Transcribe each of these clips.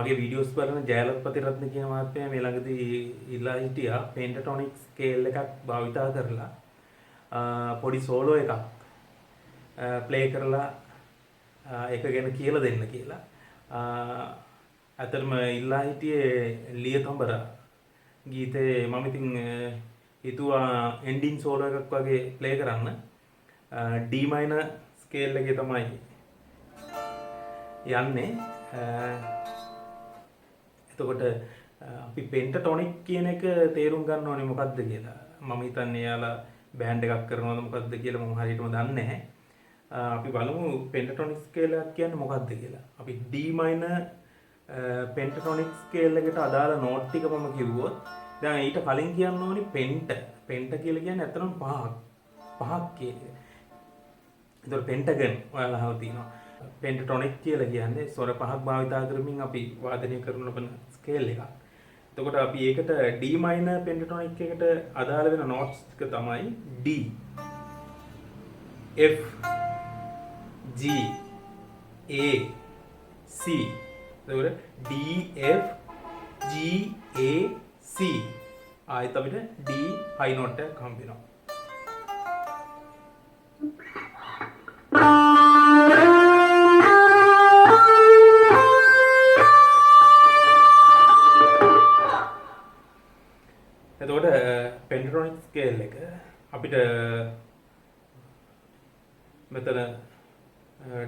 මගේ වීඩියෝස් බලන ජයලත් ප්‍රතිරත්න කියන මහත්මයා මේ ළඟදී ඉල්ලා හිටියා පෙන්ටටොනික් ස්කේල් එකක් භාවිතා කරලා පොඩි සෝලෝ එකක් ප්ලේ කරලා ඒක ගැන කියලා දෙන්න කියලා. අතරම ඉල්ලා හිටියේ ලියතඹර ගීතේ මම ඉතින් හිතුවා එන්ඩින් සෝලෝ එකක් වගේ ප්ලේ කරන්න. D minor ස්කේල් එකේ තමයි යන්නේ. එතකොට අපි පෙන්ටටොනික් කියන එක තේරුම් ගන්න ඕනේ මොකක්ද කියලා. මම හිතන්නේ යාලා බෑන්ඩ් එකක් කරනවද මොකක්ද කියලා මම හරියටම දන්නේ නැහැ. අපි බලමු පෙන්ටටොනික් ස්කේල් එකක් කියන්නේ මොකක්ද කියලා. අපි D minor පෙන්ටටොනික් ස්කේල් එකට අදාළ නෝට් ටික මම කිව්වොත් දැන් ඊට කලින් කියන්න ඕනේ පෙන්ට කියලා කියන්නේ ඇත්තටම පහක් කියන එක. ඒතකොට පෙන්ටගන් ඔයාලා අහලා තියෙනවා. පෙන්ටටොනික් කියලා කියන්නේ ස්වර පහක් භාවිතා කරමින් අපි වාදනය කරන ලබන ස්කේල් එකක්. එතකොට අපි ඒකට D minor පෙන්ටටොනික් එකට අදාළ වෙන නෝට්ස් ටික තමයි D, F, G, A, C. එතකොට D, F, G, A, C. ආයෙත් අපිට D high note එකක් හම්බ වෙනවා. එතකොට පෙන්ටටොනික් ස්කේල් එක අපිට මෙතන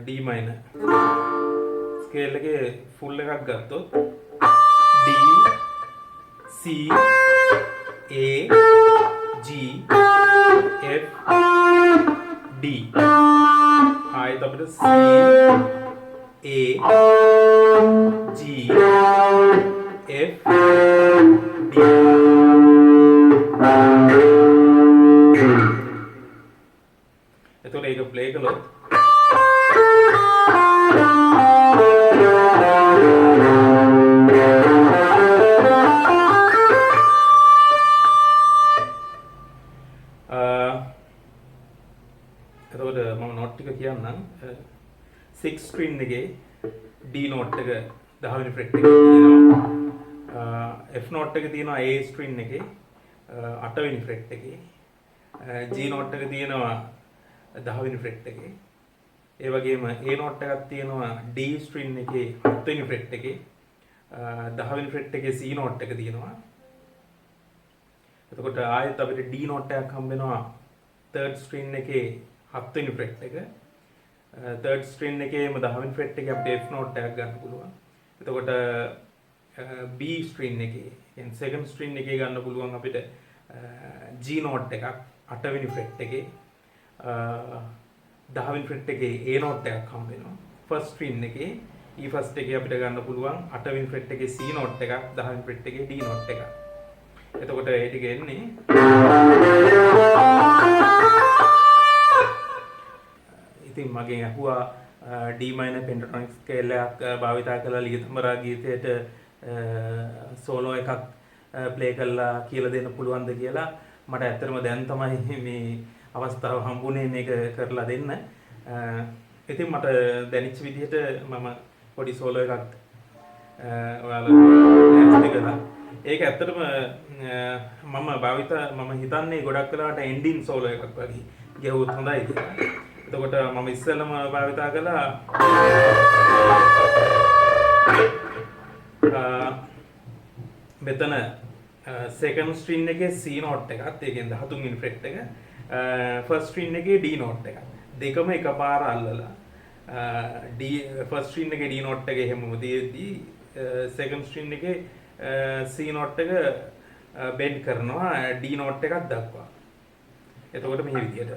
D minor ස්කේල් එකේ ෆුල් එකක් ගත්තොත් D, C, A, G, F, D. ආයෙත් අපිට C, A, G, F, D. එතකොට ඒක ප්ලේ කළොත් එතකොට මම නෝට් ටික කියන්නම්. 6 string එකේ D note එක 10 වෙනි fret එකේ තියෙනවා. F note එක තියෙනවා A string එකේ 8 වෙනි fret එකේ. G note එක තියෙනවා 10 වෙනි fret එකේ. ඒ වගේම A note එකක් තියෙනවා D string එකේ 7 වෙනි fret එකේ. 10 වෙනි fret එකේ C note එක තියෙනවා. එතකොට ආයෙත් අපිට D note එකක් හම්බ වෙනවා 3rd string එකේ 7 වෙනි fret එක. 3rd string එකේම 10 වෙනි fret එකේ අපිට F note එකක් ගන්න පුළුවන්. එතකොට B string එකේ يعني 2nd string එකේ ගන්න පුළුවන් අපිට G note එකක් 8 වෙනි fret එකේ. 10 වෙනි fret එකේ A note එකක් හම්බ වෙනවා. 1st string එකේ E first එකේ අපිට ගන්න පුළුවන් 8 වෙනි fret එකේ C note එකක් 10 වෙනි fret එකේ D note එකක්. එතකොට ඒ ටික එන්නේ ඉතින් මගෙන් අහුවා D minor pentatonic scale එකක් භාවිතා කරලා ලියතඹරා ගීතයට සෝලෝ එකක් ප්ලේ කරලා කියලා දෙන්න පුළුවන්ද කියලා. මට ඇත්තටම දැන් තමයි මේ අවස්ථාව හම්බුනේ මේක කරලා දෙන්න. ඉතින් මට දැනෙච්ච විදිහට මම පොඩි සෝලෝ එකක් ඔයාලා කළා. ඒක ඇත්තටම මම හිතන්නේ ගොඩක් වෙලාවට එන්ඩින් සෝලෝ එකක් වගේ ගියොත් හොඳයි කියලා. එතකොට මම ඉස්සෙල්ලම භාවිතා කළා මෙතන second string එකේ C note එකත් ඒ කියන්නේ 13 වෙනි fret එක first string එකේ D note එකත් දෙකම එකපාර අල්ලලා first string එකේ D note එක එහෙමම තියෙද්දී second string එකේ C note එක bend කරනවා D note එකක් දක්වා. එතකොට මේ විදිහට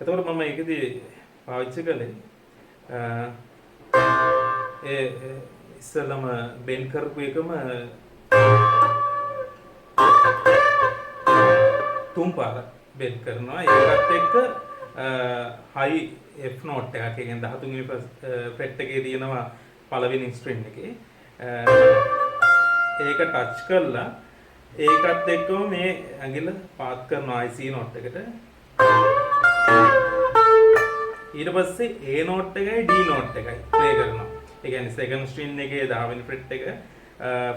එතකොට මම ඒකදී පාවිච්චි කළේ ඒ ඉස්සෙල්ලම බෙන් කරපු එකම තුන් පාර බෙන්ඩ් කරනවා. ඒකත් එක්ක high F note එකක්. ඒ කියන්නේ 13 වෙනි fret එකේ තියෙනවා පළවෙනි string එකේ. ඒක ටච් කරලා ඒකත් එක්කම මේ ඇඟිල්ල පාත් කරනවා I C note එකට. ඊට පස්සේ A note එකයි D note එකයි ප්ලේ කරනවා. ඒ කියන්නේ second string එකේ 10 වෙනි fret එක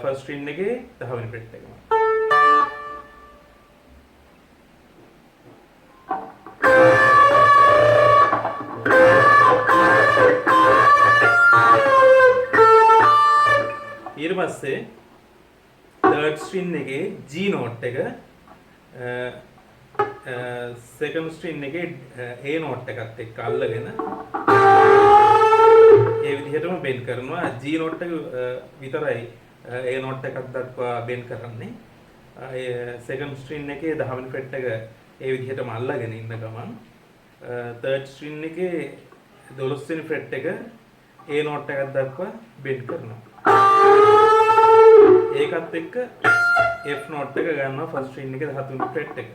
first string එකේ 10 වෙනි fret එකම. ඊට පස්සේ third string එකේ G note එක second string එකේ A note එකත් එක්ක අල්ලගෙන ඒ විදිහටම බෙන්ඩ් කරනවා. G note එක විතරයි A note එකක් දක්වා බෙන්ඩ් කරන්නේ. second string එකේ 10 වෙනි fret එක ඒ විදිහටම අල්ලගෙන ඉන්න ගමන් third string එකේ 12 වෙනි fret එක A note එකක් දක්වා බෙන්ඩ් කරනවා. ඒකත් එක්ක F note එක ගන්නවා first string එකේ 17 වෙනි fret එක.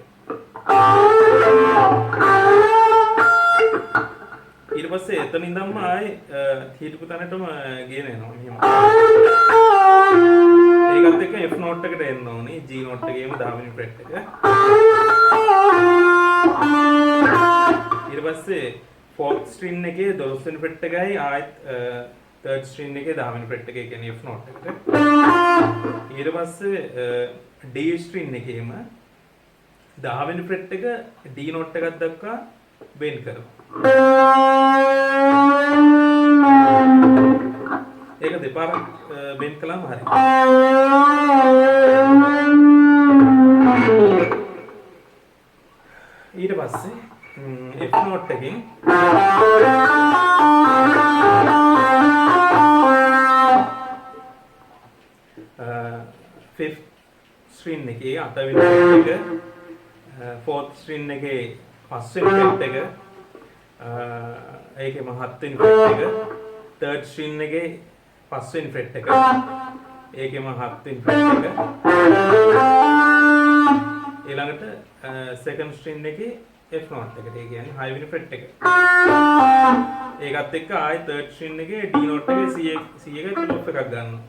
ඊට පස්සේ එතන ඉඳන්ම ආයේ හිටපු තැනටම ගෙන එනවා මෙහෙම. ඒකත් එක්ක F note එකට එන්න ඕනේ G note එකේම 10 වෙනි fret එක. ඊට පස්සේ fourth string එකේ 12 වෙනි fret එකයි ආයෙත් third string එකේ 10 වෙනි fret එකේ කියන්නේ F note එකට. ඊට පස්සේ D string එකේම 10 වෙනි fret එක D note එකක් දක්වා බෙන්ඩ් කරනවා. ඒක දෙපාරක් බෙන්ඩ් කළාම හරියි. ඊට පස්සේ F note එකකින් fifth string එකේ 8 වෙනි fret එක fourth string එකේ 5 වෙනි fret එක ඒකෙම 7 වෙනි fret එක third string එකේ 5 වෙනි fret එක ඒකෙම 7 වෙනි fret එක ඊළඟට second string එකේ F note එකට ඒ කියන්නේ 6 වෙනි fret එක ඒකත් එක්ක ආයෙ third string එකේ D note එකේ C එකේ pull-off එකක් ගන්නවා.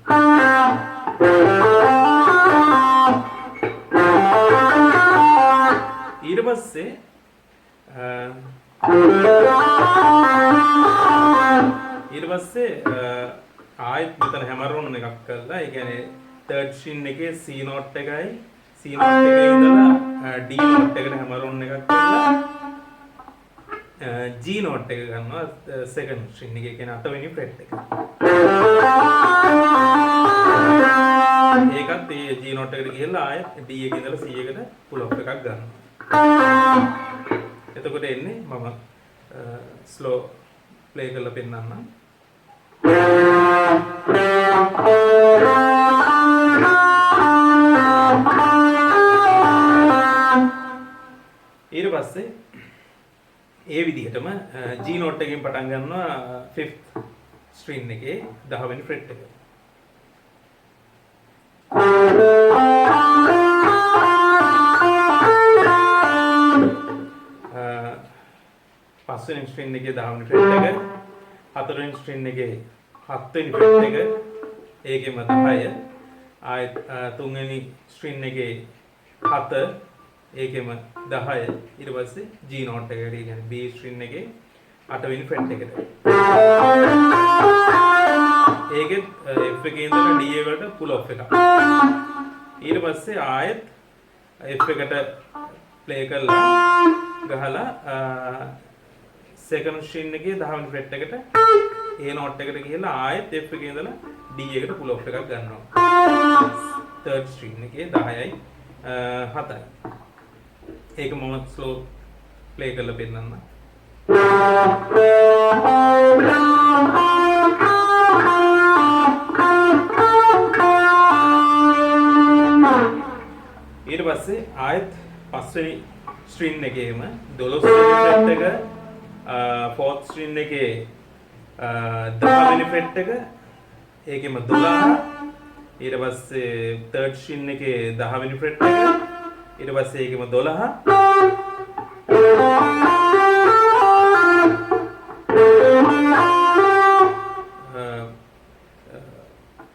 ඊට පස්සේ ආයෙත් මෙතන හැමරොන් එකක් කරලා ඒ කියන්නේ third string එකේ C note එකයි C note එකේ ඉඳලා D note එකට හැමරොන් එකක් කරලා G note එක ගන්නවා second string එකේ කියන්නේ 8 වෙනි fret එක. ඒකත් ඒ G note එකට ගිහලා ආයෙත් D එකේ ඉඳලා C එකට pull off එකක් ගන්නවා. එතකොට එන්නේ මම slow play කරලා පෙන්නන්නම්. ඊට පස්සේ ඒ විදිහටම G note එකකින් පටන් ගන්නවා 5th string එකේ 10 වෙනි fret එක. පස්වෙනි string එකේ 10 වෙනි fret එක, හතරවෙනි string එකේ 7 වෙනි fret එක, ඒකෙම 10, ආයෙත් තුන්වෙනි string එකේ 7 ඒකෙම 10 ඊට පස්සේ G note එකට ඒ කියන්නේ B string එකේ 8 වෙනි fret එකට. ඒකෙත් F එකේ ඉඳලා D එකට pull off එකක්. ඊට පස්සේ ආයෙත් F එකට play කරලා ගහලා second string එකේ 10 වෙනි fret එකට A note එකට ගිහලා ආයෙත් F එකේ ඉඳලා D එකට pull off එකක් ගන්නවා. third string එකේ 10යි 7යි. ඒක මම slow play කරලා පෙන්නන්න. ඊට පස්සේ ආයෙත් පස්වෙනි string එකේම 12 වෙනි fret එක fourth string එකේ 10 වෙනි fret එක ඒකෙම 12 ඊට පස්සේ third string එකේ 10 වෙනි fret එක ඊට පස්සේ ඒකෙම 12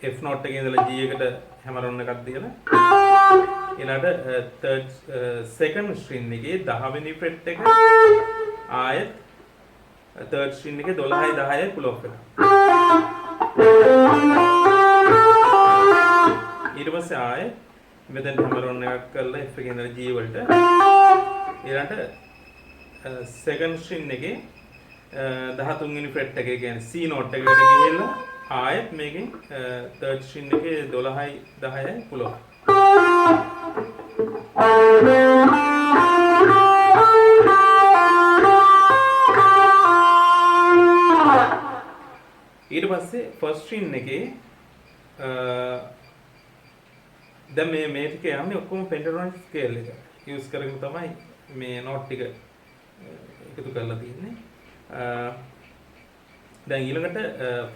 F note එකේ ඉඳලා G එකට හැමරොන්න එකක් දීලා ඊළඟට third second string එකේ 10 වෙනි fret එක ආයෙත් third string එකේ 12යි 10යි pull off කරනවා. ඊට පස්සේ ආයෙත් මෙතෙන් හැමරොන්න එකක් කරලා F එකේ ඉඳලා G වලට ඊළඟට second string එකේ 13 වෙනි fret එකේ කියන්නේ C note එකට ගිහිල්ලා ආයෙත් මේකෙන් third string එකේ 12යි 10යි pull off. ඊට පස්සේ first string එකේ දැන් මේ ටික යන්නේ ඔක්කොම pentatonic scale එක use කරගෙන තමයි මේ note ටික එකතු කරලා තියෙන්නේ. දැන් ඊළඟට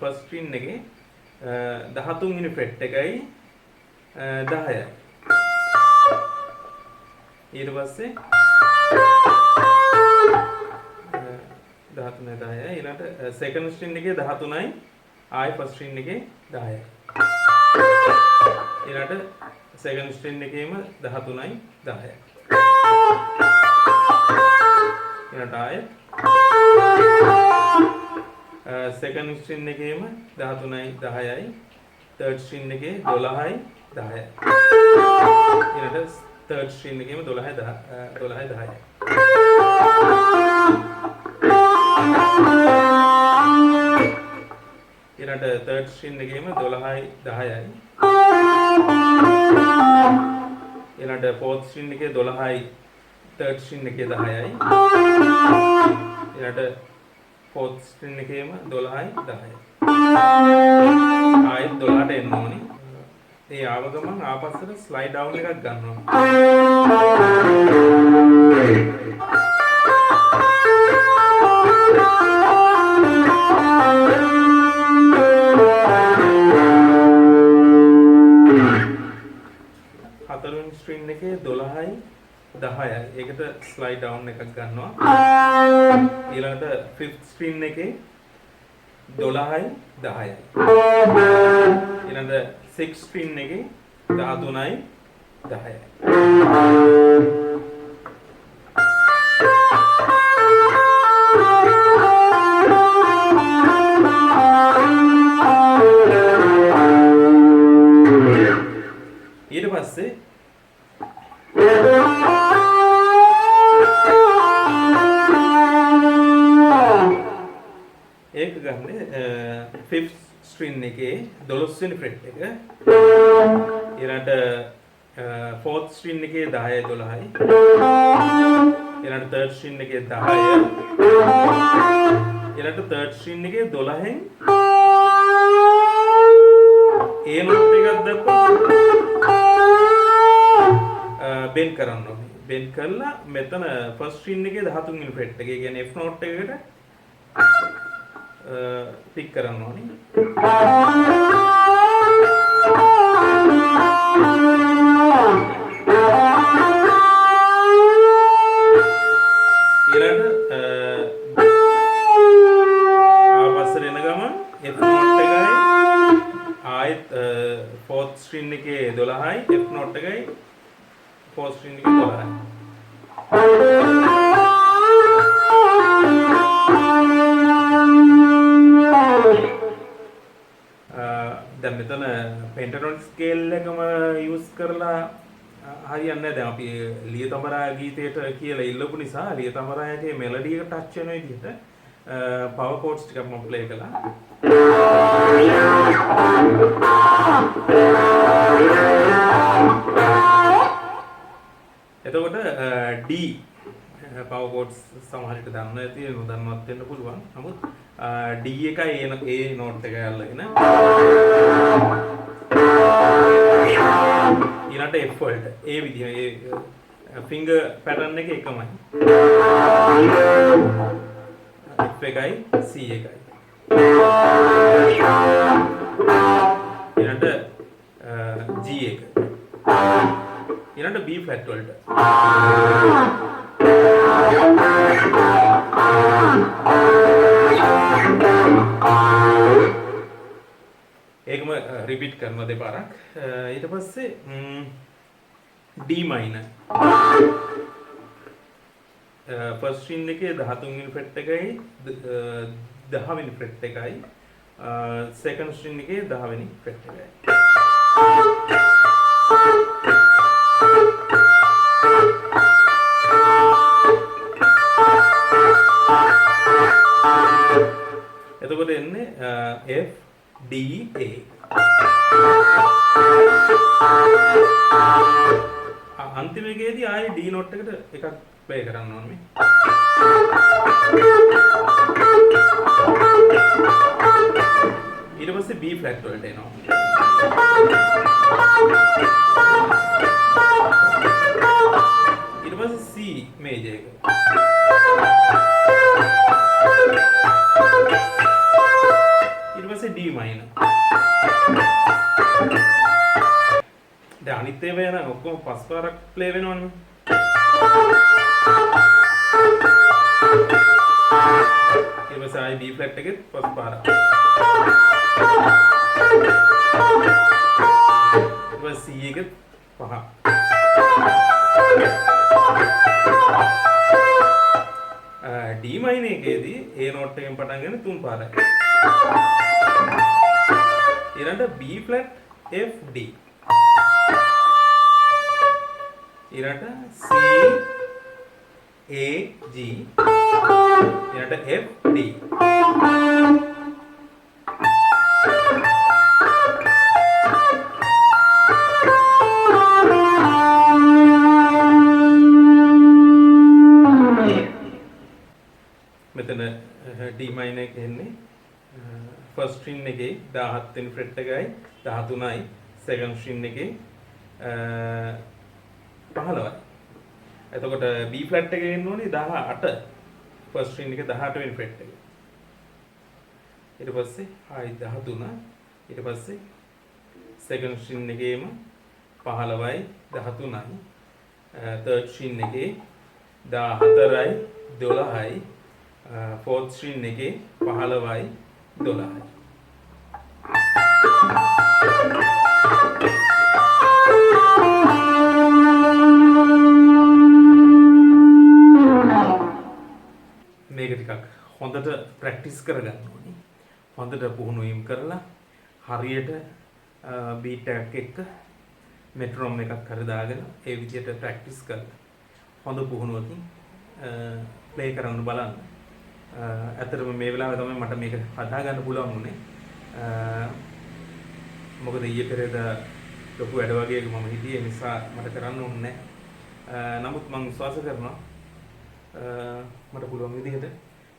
first string එකේ 13 වෙනි fret එකයි 10යි. ඊට පස්සේ 13යි 10යි ඊළඟට second string එකේ 13යි ආයි first string එකේ 10යි. ඊළඟට second string එකේම 13යි 10යි. ඊළඟට ආයි second string එකේම 13යි 10යි third string එකේ 12යි 10යි. ඊළඟට third string එකේම 12යි 10යි. ඊළඟට third string එකේම 12යි 10යි. ඊළඟට fourth string එකේ 12යි third string එකේ 10යි. ඊළඟට fourth string එකේම 12යි 10යි. ආයෙත් 12ට එන්න ඕනේ. ඒ ආව ගමන් ආපස්සට ස්ලයිඩ් ඩවුන් එකක් ගන්නවා. හතරවෙනි string එකේ 12යි 10යි. ඒකට ස්ලයිඩ් ඩවුන් එකක් ගන්නවා. ඊළඟට fifth string එකේ 12යි 10යි. ඊළඟට sixth string එකේ 13යි 10යි. ඊට පස්සේ ඒක ගන්න fifth string එකේ 12 වෙනි fret එක ඊළඟට fourth string එකේ 10යි 12යි ඊළඟට third string එකේ 10යි ඊළඟට third string එකේ 12න් A note එකක් දක්වා bend කරන්න ඕනේ. bend කරලා මෙතන first string එකේ 13 වෙනි fret එක. ඒ කියන්නේ F note එකකට pick කරන්න ඕනේ. ඊළඟට ආපස්සට එන ගමන් F note එකයි ආයෙත් fourth string එකේ 12යි F note එකයි fourth string එකේ 12යි. දැන් මෙතන pentatonic scale එකම use කරලා හරියන්නේ නැහැ. දැන් අපි ලියතඹරා ගීතයට කියලා ඉල්ලපු නිසා ලියතඹරාගේ melody එක touch වෙන විදිහට power chords ටිකක් මම play කළා. එතකොට D power chords සමහර විට දන්න ඇති නොදන්නවත් වෙන්න පුළුවන්. නමුත් D එකයි A note එක අල්ලගෙන ඊළඟට F වලට ඒ විදිහ ඒ finger pattern එක එකමයි. F එකයි C එකයි. ඊළඟට G එක. ඊළඟට B flat වලට. ඒකම රිපීට් කරනවා දෙපාරක්. ඊට පස්සේ D minor. ෆස්ට් ස්ට්‍රින්ග් එකේ 13 වෙනි ෆ්‍රෙට් එකයි 10 වෙනි ෆ්‍රෙට් එකයි සෙකන්ඩ් ස්ට්‍රින්ග් එකේ 10 වෙනි ෆ්‍රෙට් එකයි. එතකොට එන්නේ F D A. අන්තිම එකේදී ආයේ D note එකට එකක් ප්ලේ කරන්න ඕනේ. ඊට පස්සේ B flat වලට එනවා. ඊට පස්සේ C major එක. ඊට පස්සේ D minor. දැන් අනිත් ඒවා යන ඔක්කොම පස් පාරක් ප්ලේ වෙනවනේ. ඊට පස්සේ ආයි B flat එකෙත් පස් පාරක්. ඊට පස්සේ C එකෙත් පහ. D minor එකේදී A note එකෙන් පටන් ගන්න තුන් පාරයි. ඊළඟට B flat F D. ඊළඟට C A G. ඊළඟට F D. මෙතන D minor එක එන්නේ ෆස්ට් ස්ට්‍රින්ග් එකේ 17 වෙනි ෆ්‍රෙට් එකයි 13යි සෙකන්ඩ් ස්ට්‍රින්ග් එකේ 15යි. එතකොට B flat එකේ එන්න ඕනේ 18 ෆස්ට් ස්ට්‍රින්ග් එකේ 18 වෙනි ෆ්‍රෙට් එක. ඊට පස්සේ ආයි 13 ඊට පස්සේ සෙකන්ඩ් ස්ට්‍රින්ග් එකේම 15යි 13යි තර්ඩ් ස්ට්‍රින්ග් එකේ 14යි 12යි ෆෝර්ත් ස්ට්‍රින්ග් එකේ 15යි 12යි. මේක ටිකක් හොඳට ප්‍රැක්ටිස් කරගන්න ඕනේ. හොඳට පුහුණු වීම කරලා හරියට බීට් එකක් එක්ක මෙට්‍රොනෝම් එකක් හරි දාගෙන ඒ විදිහට ප්‍රැක්ටිස් කරලා හොඳ පුහුණුවකින් ප්ලේ කරන්න බලන්න. ඇත්තටම මේ වෙලාවේ තමයි මට මේක හදා ගන්න පුළුවන් වුණේ. මොකද ඊයේ පෙරේද ලොකු වැඩ වගේක මම හිටියේ නිසා මට කරන්න ඕනේ නැහැ. නමුත් මම විශ්වාස කරනවා මට පුළුවන් විදිහට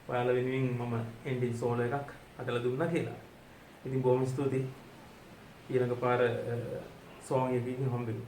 ඔයාලා වෙනුවෙන් මම එන්ඩින් සෝලෝ එකක් හදලා දුන්නා කියලා. ඉතින් බොහොම ස්තුතියි. ඊළඟ පාර සෝං එකකින් හම්බෙමු.